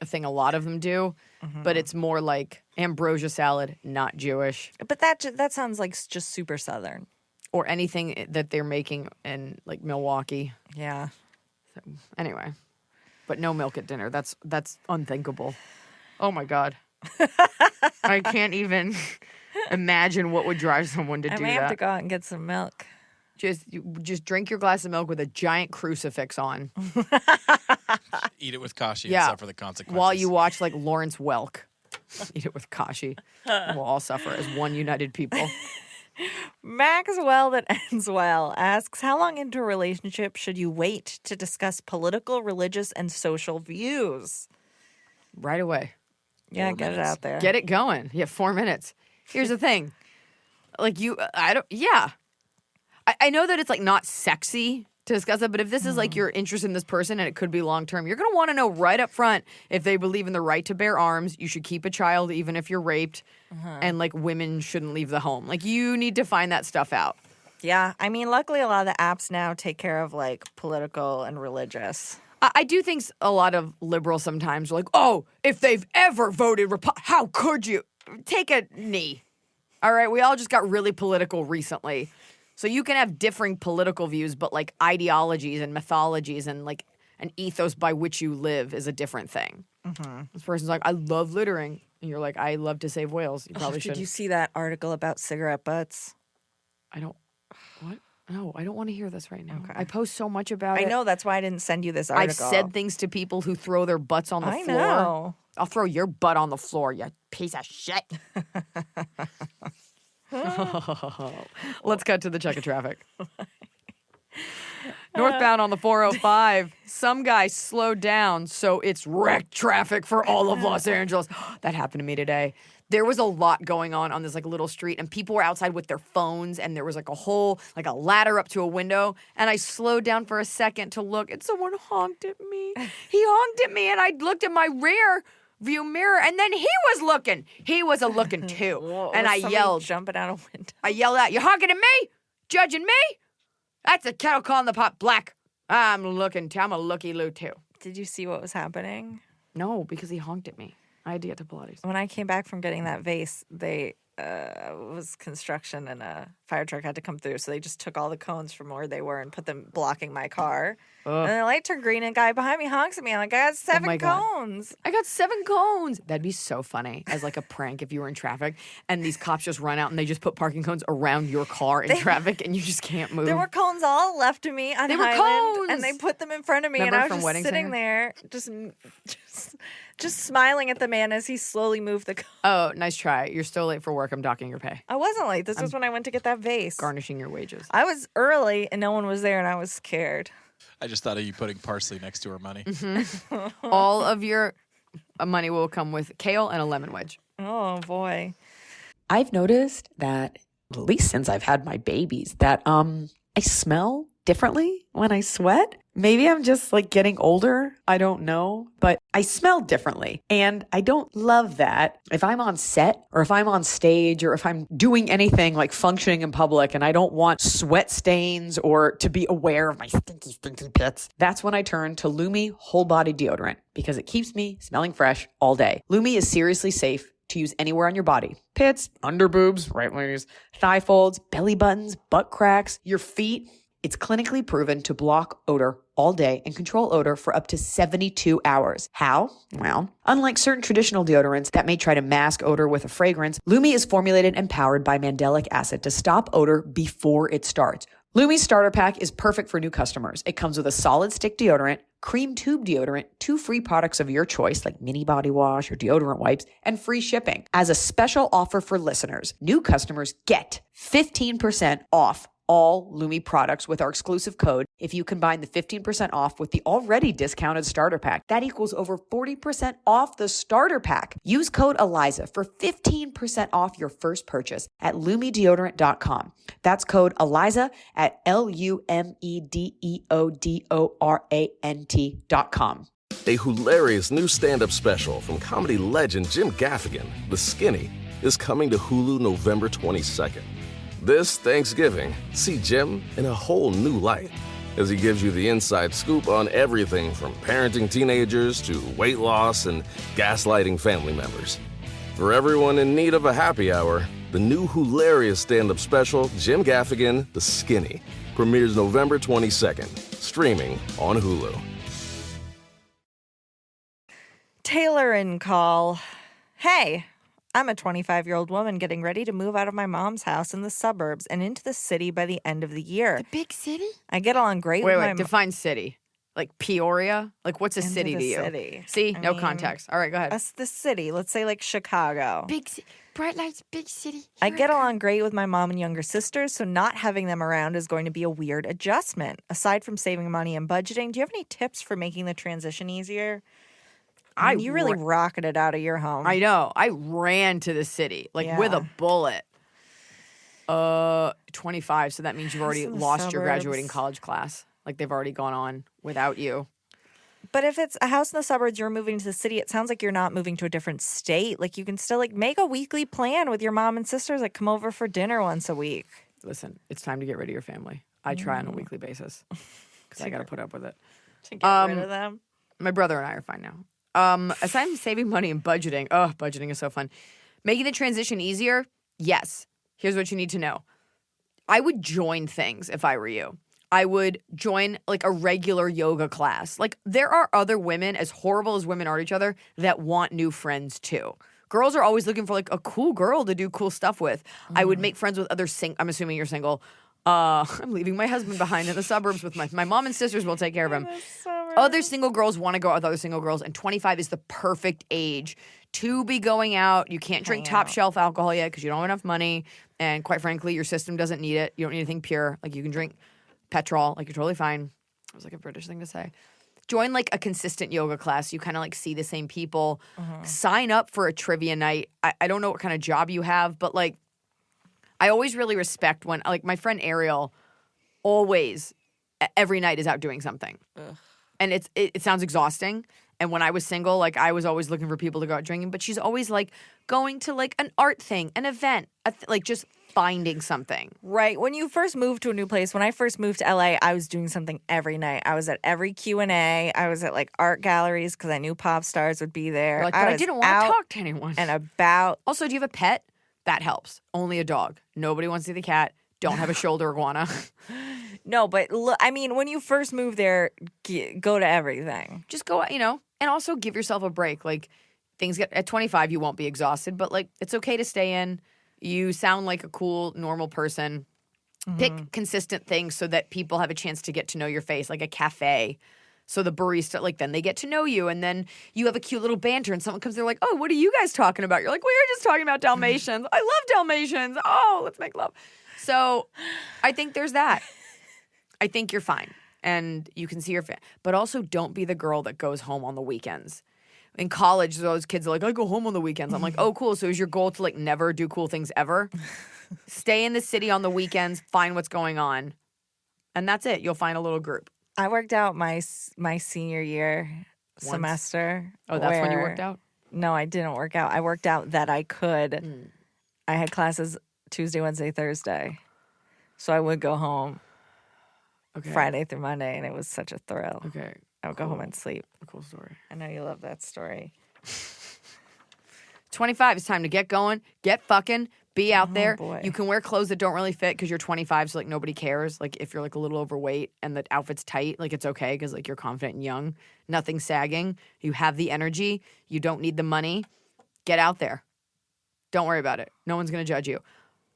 a thing a lot of them do, but it's more like ambrosia salad, not Jewish. But that sounds like just super southern. Or anything that they're making in like Milwaukee. Yeah. So, anyway, but no milk at dinner. That's unthinkable. Oh my God. I can't even imagine what would drive someone to do that. I may have to go out and get some milk. Just drink your glass of milk with a giant crucifix on. Eat it with kashi and suffer the consequences. While you watch like Lawrence Welk. Eat it with kashi. We'll all suffer as one united people. Maxwell that ends well asks, how long into a relationship should you wait to discuss political, religious, and social views? Right away. Yeah, get it out there. Get it going. You have 4 minutes. Here's the thing. Like I I know that it's like not sexy to discuss it, but if this is like you're interested in this person and it could be long term, you're going to want to know right up front if they believe in the right to bear arms. You should keep a child even if you're raped, and like women shouldn't leave the home. Like you need to find that stuff out. Yeah, I mean, luckily a lot of the apps now take care of like political and religious. I do think a lot of liberals sometimes are like, oh, if they've ever voted how could you? Take a knee. All right, we all just got really political recently. So you can have differing political views, but like ideologies and mythologies and like an ethos by which you live is a different thing. This person's like, I love littering. And you're like, I love to save whales. You probably should. Did you see that article about cigarette butts? What? No, I don't want to hear this right now. Okay. I post so much about it. I know, that's why I didn't send you this article. I've said things to people who throw their butts on the floor. Know. I'll throw your butt on the floor, you piece of shit. Let's cut to the check of traffic. Northbound on the 405, some guy slowed down, so it's wrecked traffic for all of Los Angeles. That happened to me today. There was a lot going on this like little street, and people were outside with their phones, and there was like a ladder up to a window, and I slowed down for a second to look, and someone honked at me. He honked at me, and I looked at my rear view mirror, and then he was looking. He was a-looking too. Whoa, and I yelled. Jumping out a window. I yelled out, you honking at me? Judging me? That's a kettle calling the pot black. I'm a looky-loo too. Did you see what was happening? No, because he honked at me. I had to get to Pilates. When I came back from getting that vase, they was construction and a fire truck had to come through, so they just took all the cones from where they were and put them blocking my car. And the light turned green, and a guy behind me honks at me. I'm like, I got 7 cones. I got 7 cones. That'd be so funny as like a prank if you were in traffic and these cops just run out and they just put parking cones around your car in traffic and you just can't move. There were cones all left of me on Highland, and they put them in front of me, Remember and I was from just Wedding sitting Singer? there, just smiling at the man as he slowly moved the cone. Oh, nice try. You're still late for work. I'm docking your pay. I wasn't late. This was when I went to get that vase. Garnishing your wages. I was early, and no one was there, and I was scared. I just thought of you putting parsley next to her money. All of your money will come with kale and a lemon wedge. Oh, boy. I've noticed that, at least since I've had my babies, that I smell differently when I sweat. Maybe I'm just like getting older. I don't know, but I smell differently. And I don't love that. If I'm on set or if I'm on stage or if I'm doing anything like functioning in public and I don't want sweat stains or to be aware of my stinky, stinky pits, that's when I turn to Lumi whole body deodorant because it keeps me smelling fresh all day. Lumi is seriously safe to use anywhere on your body. Pits, under boobs, right ladies, thigh folds, belly buttons, butt cracks, your feet. It's clinically proven to block odor all day and control odor for up to 72 hours. How? Well, unlike certain traditional deodorants that may try to mask odor with a fragrance, Lumi is formulated and powered by mandelic acid to stop odor before it starts. Lumi's starter pack is perfect for new customers. It comes with a solid stick deodorant, cream tube deodorant, 2 free products of your choice like mini body wash or deodorant wipes, and free shipping. As a special offer for listeners, new customers get 15% off all Lumi products with our exclusive code. If you combine the 15% off with the already discounted starter pack, that equals over 40% off the starter pack. Use code Iliza for 15% off your first purchase at lumideodorant.com. That's code Iliza at LUMEDEODORANT.com. A hilarious new stand-up special from comedy legend Jim Gaffigan, The Skinny, is coming to Hulu November 22nd. This Thanksgiving, see Jim in a whole new light as he gives you the inside scoop on everything from parenting teenagers to weight loss and gaslighting family members. For everyone in need of a happy hour, the new hilarious stand-up special, Jim Gaffigan, The Skinny, premieres November 22nd, streaming on Hulu. Taylor in call. Hey, I'm a 25-year-old woman getting ready to move out of my mom's house in the suburbs and into the city by the end of the year. The big city? I get along great with my Wait, define city. Like Peoria? Like what's a city to you? City. See? No context. All right, go ahead. That's the city. Let's say like Chicago. Big bright lights, big city. I get along great with my mom and younger sisters, so not having them around is going to be a weird adjustment. Aside from saving money and budgeting, do you have any tips for making the transition easier? You really rocketed out of your home. I know. I ran to the city, like with a bullet. 25. So that means you've already in the lost your graduating suburbs. college class. Like they've already gone on without you. But if it's a house in the suburbs, you're moving to the city, it sounds like you're not moving to a different state. Like you can still like make a weekly plan with your mom and sisters, like come over for dinner once a week. Listen, it's time to get rid of your family. I try on a weekly basis because I got to put up with it. To get rid of them. My brother and I are fine now. Aside from saving money and budgeting, budgeting is so fun. Making the transition easier, yes. Here's what you need to know. I would join things if I were you. I would join like a regular yoga class. Like there are other women, as horrible as women are to each other, that want new friends too. Girls are always looking for like a cool girl to do cool stuff with. I would make friends with other I'm assuming you're single. I'm leaving my husband behind in the suburbs with my mom and sisters will take care of him. Other single girls want to go out with other single girls, and 25 is the perfect age to be going out. You can't drink top shelf alcohol yet because you don't have enough money. And quite frankly, your system doesn't need it. You don't need anything pure. Like you can drink petrol, like you're totally fine. It was like a British thing to say. Join like a consistent yoga class. You kind of like see the same people. Sign up for a trivia night. I don't know what kind of job you have, but like I always really respect when like my friend Ariel always every night is out doing something. And it sounds exhausting. And when I was single, like I was always looking for people to go out drinking, but she's always like going to like an art thing, an event, like just finding something. Right. When you first move to a new place, when I first moved to LA, I was doing something every night. I was at every Q&A. I was at like art galleries because I knew pop stars would be there. You're like, but I didn't want to talk to anyone. And about. Also, do you have a pet? That helps. Only a dog. Nobody wants to see the cat. Don't have a shoulder iguana. No, but look, I mean, when you first move there, go to everything. Just go, and also give yourself a break. Like things get at 25, you won't be exhausted, but like it's okay to stay in. You sound like a cool, normal person. Pick consistent things so that people have a chance to get to know your face, like a cafe. So the barista, like then they get to know you, and then you have a cute little banter, and someone comes there like, "Oh, what are you guys talking about?" You're like, "We were just talking about Dalmatians. I love Dalmatians. Oh, let's make love." So I think there's that. I think you're fine, and you can see your family. But also don't be the girl that goes home on the weekends. In college, those kids are like, I go home on the weekends. I'm like, oh, cool. So is your goal to like never do cool things ever? Stay in the city on the weekends, find what's going on. And that's it. You'll find a little group. I worked out my senior year semester. Oh, that's when you worked out? No, I didn't work out. I worked out that I could. I had classes Tuesday, Wednesday, Thursday. So I would go home Friday through Monday, and it was such a thrill. Okay. I would go home and sleep. A cool story. I know you love that story. 25, it's time to get going, get fucking, be out there. Boy. You can wear clothes that don't really fit because you're 25, so like nobody cares. Like if you're like a little overweight and the outfit's tight, like it's okay because like you're confident and young. Nothing sagging. You have the energy. You don't need the money. Get out there. Don't worry about it. No one's going to judge you.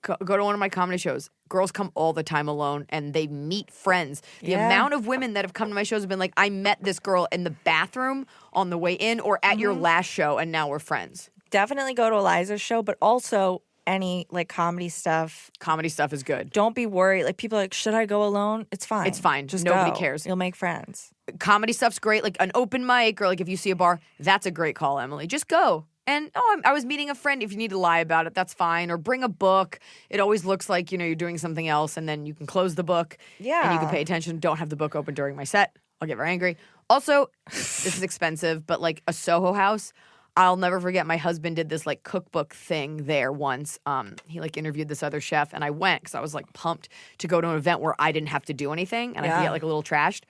Go to one of my comedy shows. Girls come all the time alone, and they meet friends. The amount of women that have come to my shows have been like, I met this girl in the bathroom on the way in or at your last show, and now we're friends. Definitely go to Iliza's show, but also any like comedy stuff. Comedy stuff is good. Don't be worried. Like people are like, should I go alone? It's fine. It's fine. Just Nobody go. cares. You'll make friends. Comedy stuff's great. Like an open mic or like if you see a bar, that's a great call, Emily. Just go. And, I was meeting a friend. If you need to lie about it, that's fine. Or bring a book. It always looks like, you're doing something else, and then you can close the book. Yeah. And you can pay attention. Don't have the book open during my set. I'll get very angry. Also, this is expensive, but like a Soho House, I'll never forget my husband did this like cookbook thing there once. He like interviewed this other chef, and I went because I was like pumped to go to an event where I didn't have to do anything, and I could get like a little trashed.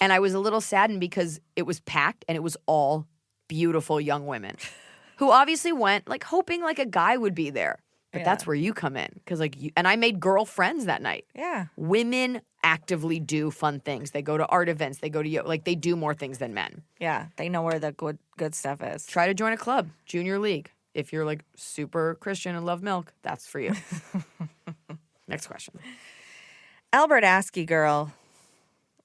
And I was a little saddened because it was packed, and it was all beautiful young women. Who obviously went like hoping like a guy would be there. But that's where you come in. Because like and I made girlfriends that night. Yeah. Women actively do fun things. They go to art events. They go to like they do more things than men. Yeah. They know where the good stuff is. Try to join a club, junior league. If you're like super Christian and love milk, that's for you. Next question. Albert Askey girl.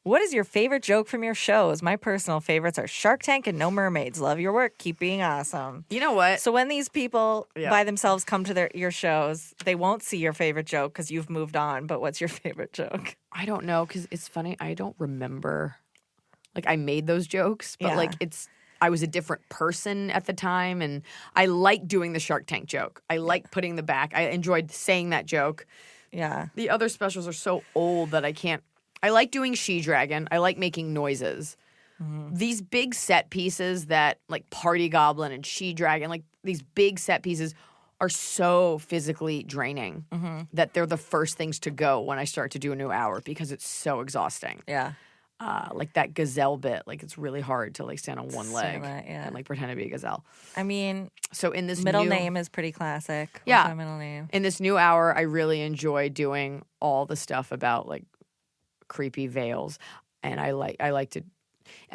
What is your favorite joke from your shows? My personal favorites are Shark Tank and No Mermaids. Love your work. Keep being awesome. You know what? So when these people by themselves come to your shows, they won't see your favorite joke because you've moved on. But what's your favorite joke? I don't know because it's funny. I don't remember. Like I made those jokes, but like it's I was a different person at the time, and I like doing the Shark Tank joke. I like putting the back. I enjoyed saying that joke. Yeah. The other specials are so old that I can't. I like doing She-Dragon. I like making noises. These big set pieces that like Party Goblin and She-Dragon, like these big set pieces are so physically draining that they're the first things to go when I start to do a new hour because it's so exhausting. Yeah. Like that gazelle bit, like it's really hard to like stand on one leg yeah. and like pretend to be a gazelle. I mean, So in this middle new, name is pretty classic. Yeah. What's my middle name? in this new hour, I really enjoy doing all the stuff about like creepy veils, and I like to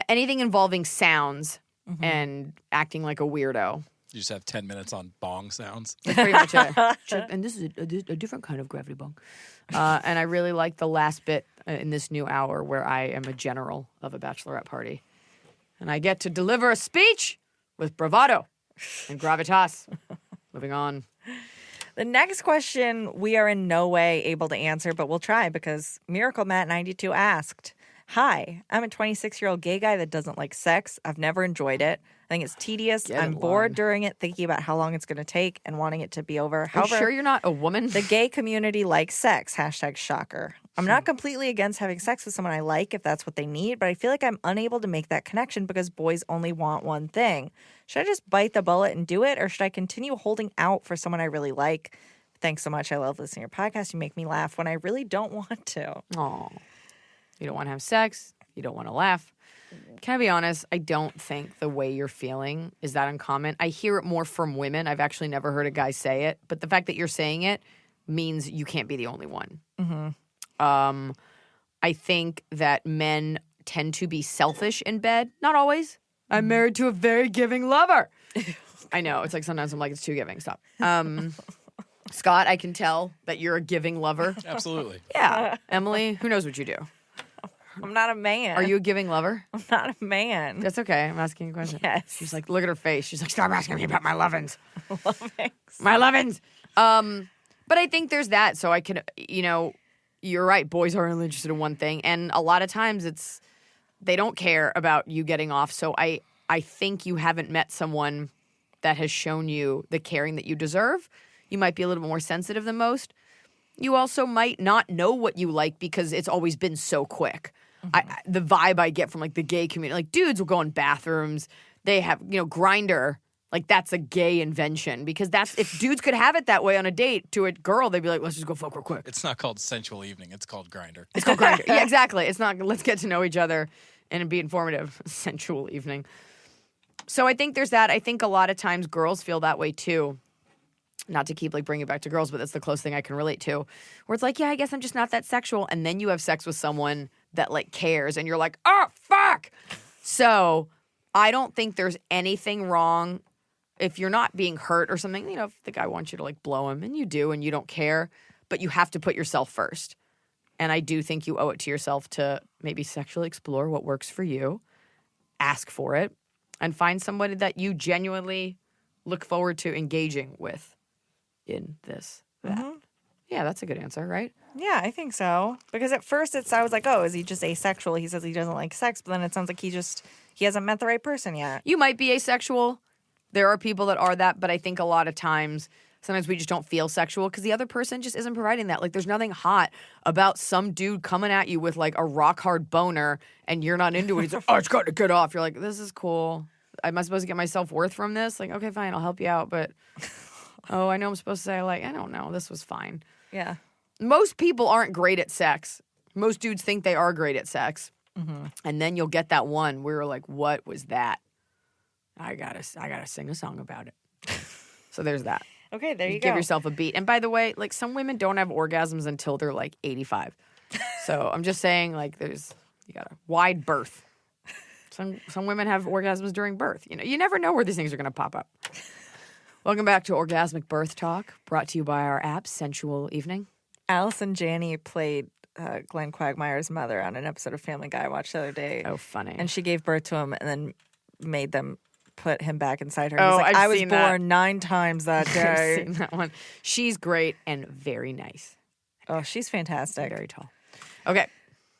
anything involving sounds and acting like a weirdo. You just have 10 minutes on bong sounds. That's pretty much it. And this is a different kind of gravity bong. And I really like the last bit in this new hour where I am a general of a bachelorette party. And I get to deliver a speech with bravado and gravitas. Moving on. The next question we are in no way able to answer, but we'll try because Miracle Matt 92 asked, "Hi, I'm a 26-year-old gay guy that doesn't like sex. I've never enjoyed it. I think it's tedious. Get I'm in bored line. during it, thinking about how long it's going to take and wanting it to be over. Are you However, sure you're not a woman? the gay community likes sex. #shocker. I'm not completely against having sex with someone I like if that's what they need, but I feel like I'm unable to make that connection because boys only want one thing. Should I just bite the bullet and do it, or should I continue holding out for someone I really like? Thanks so much. I love listening to your podcast. You make me laugh when I really don't want to." Aw. You don't want to have sex. You don't want to laugh. Can I be honest? I don't think the way you're feeling is that uncommon. I hear it more from women. I've actually never heard a guy say it. But the fact that you're saying it means you can't be the only one. I think that men tend to be selfish in bed. Not always. I'm married to a very giving lover. I know. It's like sometimes I'm like, it's too giving. Stop. Scott, I can tell that you're a giving lover. Absolutely. Yeah. Emily, who knows what you do? I'm not a man. Are you a giving lover? I'm not a man. That's okay. I'm asking a question. Yes. She's like, look at her face. She's like, stop asking me about my lovins. Lovings. My lovins. But I think there's that. So I can, you're right. Boys are only interested in one thing. And a lot of times they don't care about you getting off. So I think you haven't met someone that has shown you the caring that you deserve. You might be a little bit more sensitive than most. You also might not know what you like because it's always been so quick. The vibe I get from like the gay community, like dudes will go in bathrooms. They have, Grindr. Like that's a gay invention because that's if dudes could have it that way on a date to a girl, they'd be like, let's just go fuck real quick. It's not called Sensual Evening. It's called Grindr. It's called Grindr. Yeah, exactly. It's not. Let's get to know each other and be informative. Sensual evening. So I think there's that. I think a lot of times girls feel that way too. Not to keep like bringing it back to girls, but that's the closest thing I can relate to. Where it's like, yeah, I guess I'm just not that sexual. And then you have sex with someone that like cares and you're like, oh, fuck. So I don't think there's anything wrong if you're not being hurt or something. If the guy wants you to like blow him and you do and you don't care, but you have to put yourself first. And I do think you owe it to yourself to maybe sexually explore what works for you, ask for it, and find somebody that you genuinely look forward to engaging with. In this, that. Yeah, that's a good answer, right? Yeah, I think so. Because at first I was like, oh, is he just asexual? He says he doesn't like sex, but then it sounds like he hasn't met the right person yet. You might be asexual. There are people that are that, but I think a lot of times, sometimes we just don't feel sexual because the other person just isn't providing that. Like, there's nothing hot about some dude coming at you with like a rock hard boner and you're not into it. He's like, oh, it's got to get off. You're like, this is cool. Am I supposed to get my self-worth from this? Like, okay, fine, I'll help you out, but... Oh, I know I'm supposed to say, I don't know. This was fine. Yeah. Most people aren't great at sex. Most dudes think they are great at sex. And then you'll get that one where you're like, what was that? I gotta sing a song about it. So there's that. Okay, there you go. Give yourself a beat. And by the way, like some women don't have orgasms until they're like 85. So I'm just saying, like, you got a wide berth. Some women have orgasms during birth. You never know where these things are going to pop up. Welcome back to Orgasmic Birth Talk, brought to you by our app, Sensual Evening. Allison Janney played Glenn Quagmire's mother on an episode of Family Guy I watched the other day. Oh, funny. And she gave birth to him and then made them put him back inside her. Oh, He's like, I've I was seen born that. 9 times that day. I've seen that one. She's great and very nice. Oh, she's fantastic. Very tall. Okay.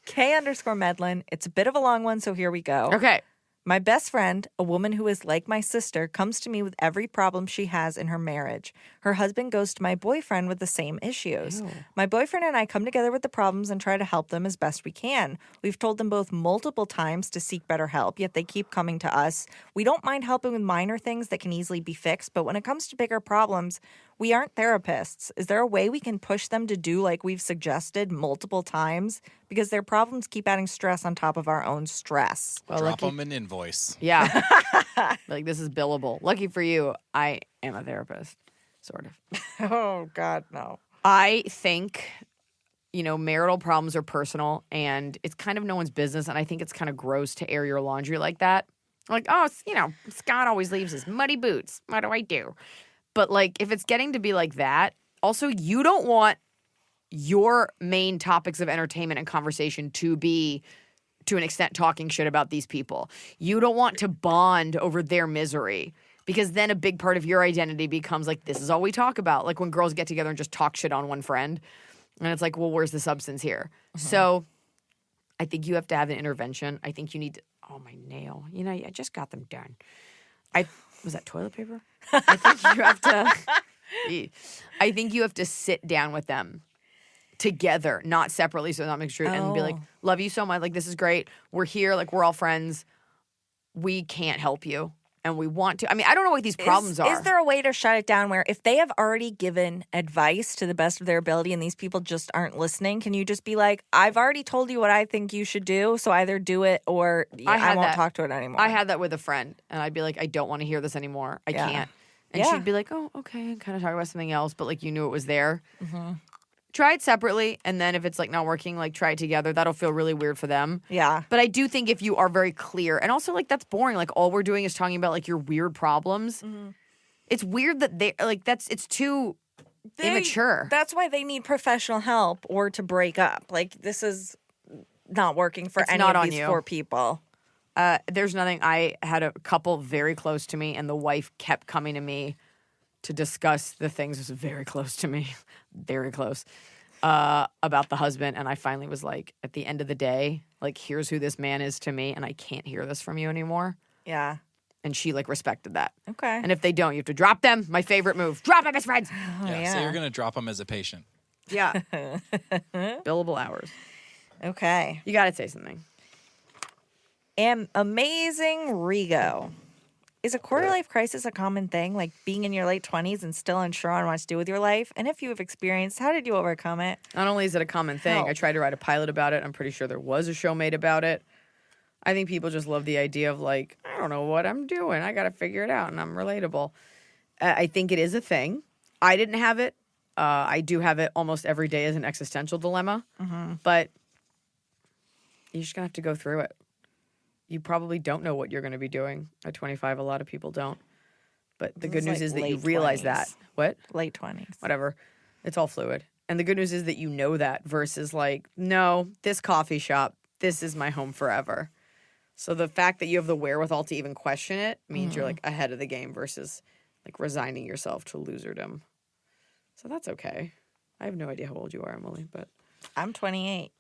K_Medlin. It's a bit of a long one, so here we go. Okay. My best friend, a woman who is like my sister, comes to me with every problem she has in her marriage. Her husband goes to my boyfriend with the same issues. My boyfriend and I come together with the problems and try to help them as best we can. We've told them both multiple times to seek better help, yet they keep coming to us. We don't mind helping with minor things that can easily be fixed, but when it comes to bigger problems, we aren't therapists. Is there a way we can push them to do like we've suggested multiple times? Because their problems keep adding stress on top of our own stress. Well, Drop them an invoice. Yeah. Like, this is billable. Lucky for you, I am a therapist, sort of. Oh, God, no. I think, marital problems are personal, and it's kind of no one's business, and I think it's kind of gross to air your laundry like that. Like, oh, Scott always leaves his muddy boots. What do I do? But, like, if it's getting to be like that, also, you don't want your main topics of entertainment and conversation to be, to an extent, talking shit about these people. You don't want to bond over their misery, because then a big part of your identity becomes like, this is all we talk about. Like when girls get together and just talk shit on one friend. And it's like, well, where's the substance here? So I think you have to have an intervention. I think you need to, oh, my nail. I just got them done. Was that toilet paper? I think you have to sit down with them together, not separately, so not mixed, and be like, love you so much. Like, this is great. We're here. Like, we're all friends. We can't help you, and we want to. I mean, I don't know what these problems are. Is there a way to shut it down where if they have already given advice to the best of their ability and these people just aren't listening, can you just be like, I've already told you what I think you should do, so either do it or I won't talk to it anymore? I had that with a friend, and I'd be like, I don't want to hear this anymore. I can't. And she'd be like, oh, okay, and kind of talk about something else, but like you knew it was there. Try it separately, and then if it's like not working, like try it together. That'll feel really weird for them. Yeah. But I do think if you are very clear, and also like that's boring. Like all we're doing is talking about like your weird problems. It's weird that it's too immature. That's why they need professional help or to break up. Like this is not working for any of these four people. There's nothing. I had a couple very close to me, and the wife kept coming to me to discuss the things. It was very close to me, very close, about the husband. And I finally was like, at the end of the day, like, here's who this man is to me, and I can't hear this from you anymore. Yeah. And she, like, respected that. Okay. And if they don't, you have to drop them. My favorite move. Drop them as friends. So you're going to drop them as a patient. Yeah. Billable hours. Okay. You got to say something. Amazing Rigo. Is a quarter-life crisis a common thing, like being in your late 20s and still unsure on what to do with your life? And if you have experienced, how did you overcome it? Not only is it a common thing, I tried to write a pilot about it. I'm pretty sure there was a show made about it. I think people just love the idea of like, I don't know what I'm doing. I got to figure it out, and I'm relatable. I think it is a thing. I didn't have it. I do have it almost every day as an existential dilemma. But you're just going to have to go through it. You probably don't know what you're going to be doing at 25. A lot of people don't. But the good news is that you realize that. What? Late 20s. Whatever. It's all fluid. And the good news is that you know that versus like, no, this coffee shop, this is my home forever. So the fact that you have the wherewithal to even question it means you're like ahead of the game versus like resigning yourself to loserdom. So that's okay. I have no idea how old you are, Emily, but I'm 28.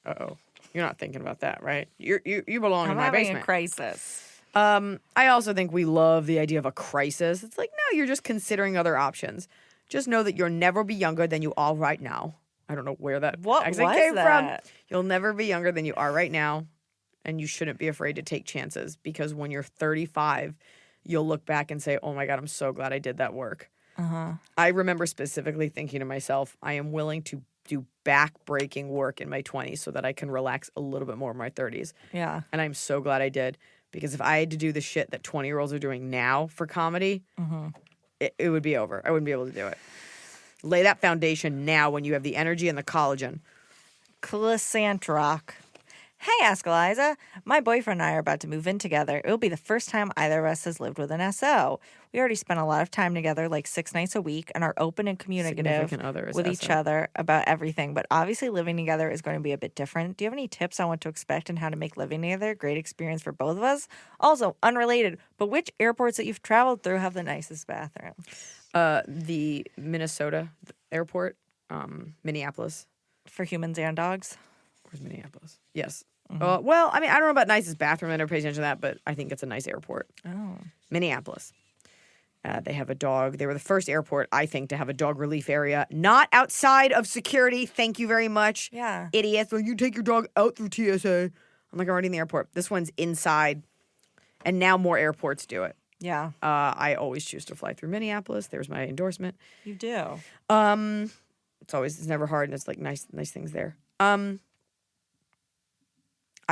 Uh-oh. You're not thinking about that, right? You belong in my having basement. A crisis. I also think we love the idea of a crisis. It's like, no, you're just considering other options. Just know that you'll never be younger than you are right now. I don't know where that accent came from. You'll never be younger than you are right now, and you shouldn't be afraid to take chances because when you're 35, you'll look back and say, oh my God, I'm so glad I did that work. I remember specifically thinking to myself, I am willing to do back-breaking work in my 20s so that I can relax a little bit more in my 30s. Yeah. And I'm so glad I did because if I had to do the shit that 20-year-olds are doing now for comedy, it would be over. I wouldn't be able to do it. Lay that foundation now when you have the energy and the collagen. Clissantrock. Hey, Ask Iliza. My boyfriend and I are about to move in together. It will be the first time either of us has lived with an SO. We already spent a lot of time together, like 6 nights a week, and are open and communicative with each other about everything. But obviously living together is going to be a bit different. Do you have any tips on what to expect and how to make living together a great experience for both of us? Also, unrelated, but which airports that you've traveled through have the nicest bathrooms? The Minnesota airport, Minneapolis. For humans and dogs? Where's Minneapolis? Yes. Well, I mean, I don't know about nicest bathroom. I never paid attention to that, but I think it's a nice airport. Oh. Minneapolis. They have a dog. They were the first airport, I think, to have a dog relief area. Not outside of security. Thank you very much. Yeah. Idiots. Well, you take your dog out through TSA. I'm like, I'm already in the airport. This one's inside. And now more airports do it. Yeah. I always choose to fly through Minneapolis. There's my endorsement. You do. It's never hard, and it's like nice things there. I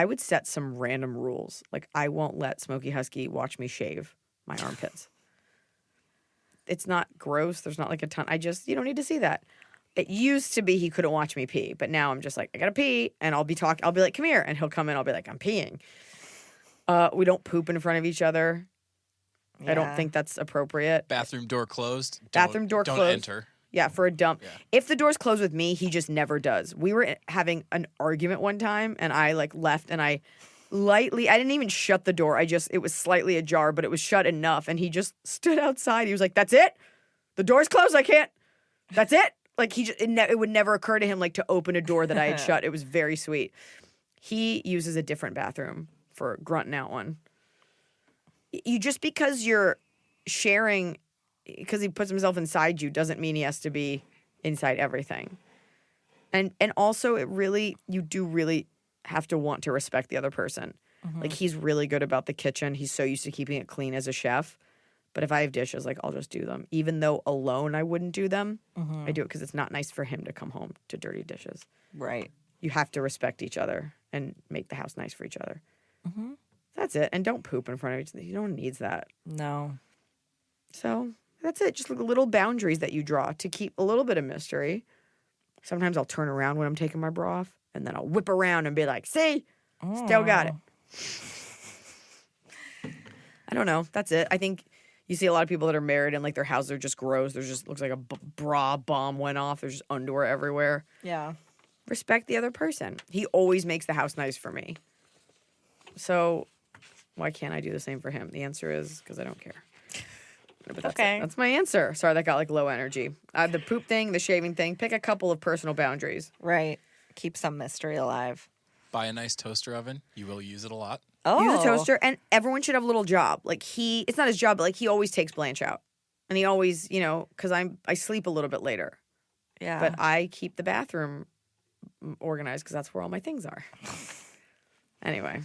would set some random rules. Like, I won't let Smokey Husky watch me shave my armpits. It's not gross. There's not like a ton. You don't need to see that. It used to be he couldn't watch me pee, but now I'm just like, I gotta pee, and I'll be like, come here, and he'll come in. I'll be like, I'm peeing. We don't poop in front of each other. Yeah. I don't think that's appropriate. Bathroom door closed. Bathroom door don't closed. Enter. Yeah, for a dump. Yeah. If the door's closed with me, he just never does. We were having an argument one time, and I left, and I didn't even shut the door. It was slightly ajar, but it was shut enough, and he just stood outside. He was like, "That's it? The door's closed. I can't. That's it." Like it would never occur to him to open a door that I had shut. It was very sweet. He uses a different bathroom for grunting out one. Just because you're sharing, because he puts himself inside you, doesn't mean he has to be inside everything. And also, you do really have to want to respect the other person. Mm-hmm. Like, he's really good about the kitchen. He's so used to keeping it clean as a chef. But if I have dishes, I'll just do them. Even though alone I wouldn't do them, I do it because it's not nice for him to come home to dirty dishes. Right. You have to respect each other and make the house nice for each other. Mm-hmm. That's it. And don't poop in front of each other. No one needs that. No. So that's it. Just little boundaries that you draw to keep a little bit of mystery. Sometimes I'll turn around when I'm taking my bra off, and then I'll whip around and be like, see, still got it. I don't know. That's it. I think you see a lot of people that are married and their houses are just gross. There's just looks like a bra bomb went off. There's just underwear everywhere. Yeah. Respect the other person. He always makes the house nice for me. So why can't I do the same for him? The answer is because I don't care. But that's okay. It. That's my answer. Sorry, that got low energy. The poop thing, the shaving thing. Pick a couple of personal boundaries. Right. Keep some mystery alive. Buy a nice toaster oven. You will use it a lot. Oh. Use a toaster, and everyone should have a little job. It's not his job, but he always takes Blanche out. And he always, because I sleep a little bit later. Yeah. But I keep the bathroom organized because that's where all my things are. Anyway,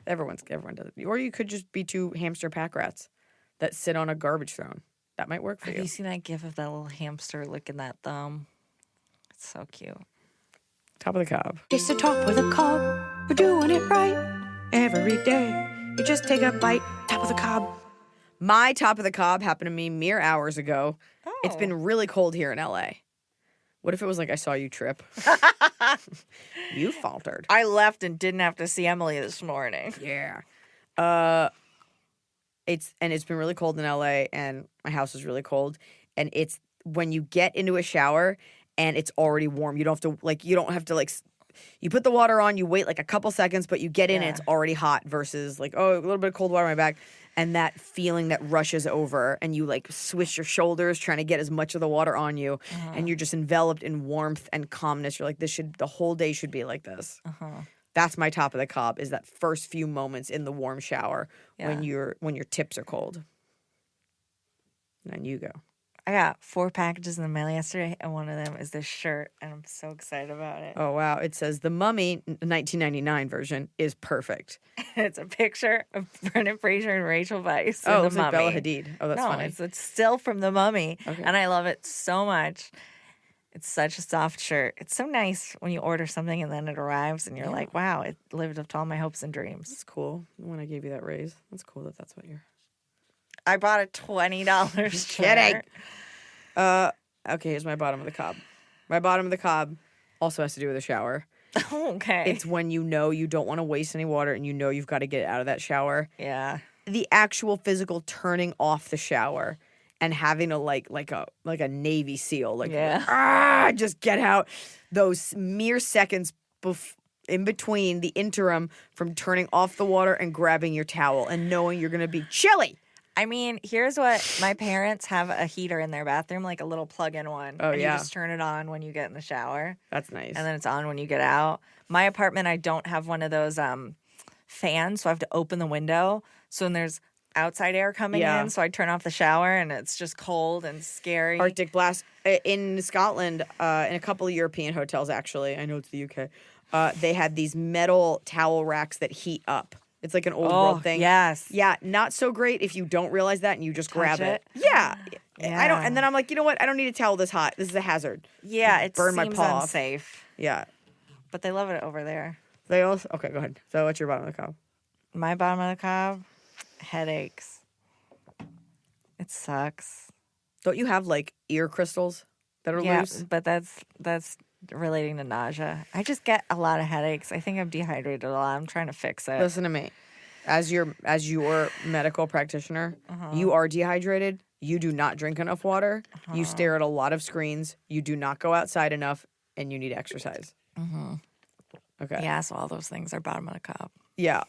everyone does it. Or you could just be two hamster pack rats that sit on a garbage throne. That might work for you. Have you seen that gif of that little hamster licking that thumb? It's so cute. Top of the cob. It's the top of the cob. We're doing it right. Every day, you just take a bite. Top of the cob. My top of the cob happened to me mere hours ago. Oh. It's been really cold here in LA. What if it was I saw you trip? You faltered. I left and didn't have to see Emily this morning. Yeah. It's been really cold in LA, and my house is really cold. And it's when you get into a shower and it's already warm. You don't have to you put the water on, you wait a couple seconds, but you get in and it's already hot versus a little bit of cold water on my back. And that feeling that rushes over, and you swish your shoulders trying to get as much of the water on you, and you're just enveloped in warmth and calmness. You're the whole day should be like this. That's my top of the cob, is that first few moments in the warm shower when your tips are cold. And you go. I got 4 packages in the mail yesterday, and one of them is this shirt, and I'm so excited about it. Oh, wow. It says the Mummy 1999 version is perfect. It's a picture of Brendan Fraser and Rachel Weisz. Oh, it in looks the like Mummy. Bella Hadid. Oh, that's no, funny. It's still from the Mummy, Okay. and I love it so much. It's such a soft shirt. It's so nice when you order something and then it arrives, and you're like, wow, it lived up to all my hopes and dreams. That's cool. When I gave you that raise, that's cool that's what you're... I bought a $20 shirt. Kidding. Okay, here's my bottom of the cob. My bottom of the cob also has to do with a shower. Okay. It's when you don't want to waste any water, and you've got to get out of that shower. Yeah. The actual physical turning off the shower and having to like a Navy SEAL, just get out. Those mere seconds in between the interim from turning off the water and grabbing your towel and knowing you're going to be chilly I mean, here's what my parents have a heater in their bathroom, like a little plug-in one. Oh, and yeah. You just turn it on when you get in the shower. That's nice. And then it's on when you get out. My apartment, I don't have one of those fans, so I have to open the window. So when there's outside air coming in, so I turn off the shower and it's just cold and scary. Arctic blast in Scotland, in a couple of European hotels. Actually, I know it's the UK. They had these metal towel racks that heat up. It's like an old world thing. Yes. Yeah, not so great if you don't realize that and you just grab it. Yeah. I don't. And then I'm like, you know what? I don't need a towel this hot. This is a hazard. Yeah, it burn seems my paw off. unsafe. Yeah. But they love it over there. They also okay. Go ahead. So what's your bottom of the cob? My bottom of the cob, headaches. It sucks. Don't you have like ear crystals that are loose? But that's relating to nausea. I just get a lot of headaches. I think I'm dehydrated a lot. I'm trying to fix it. Listen to me. As your medical practitioner, you are dehydrated. You do not drink enough water. You stare at a lot of screens. You do not go outside enough, and you need exercise. Okay. Yeah, so all those things are bottom of the cob. Yeah.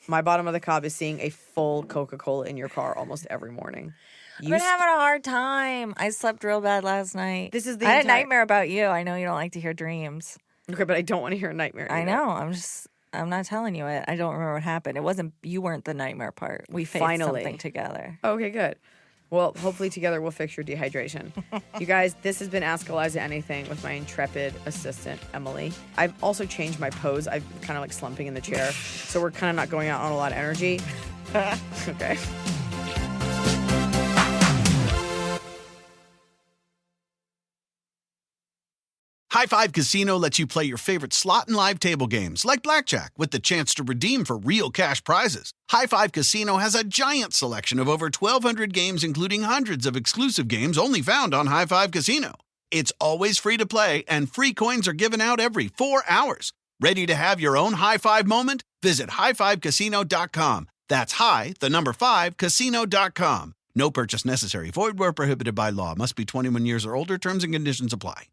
My bottom of the cob is seeing a full Coca-Cola in your car almost every morning. I've been having a hard time. I slept real bad last night. This is the I had a entire- nightmare about you. I know you don't like to hear dreams. Okay, but I don't want to hear a nightmare. I either. know. I'm not telling you it. I don't remember what happened. You weren't the nightmare part. We faced Finally. something together. Okay, good. Well, hopefully together we'll fix your dehydration. You guys, this has been Ask Eliza Anything with my intrepid assistant, Emily. I've also changed my pose. I'm kind of like slumping in the chair, so we're kind of not going out on a lot of energy. Okay. High Five Casino lets you play your favorite slot and live table games like blackjack with the chance to redeem for real cash prizes. High Five Casino has a giant selection of over 1,200 games, including hundreds of exclusive games only found on High Five Casino. It's always free to play, and free coins are given out every 4 hours. Ready to have your own high five moment? Visit highfivecasino.com. That's high, the number 5, casino.com. No purchase necessary. Void where prohibited by law. Must be 21 years or older. Terms and conditions apply.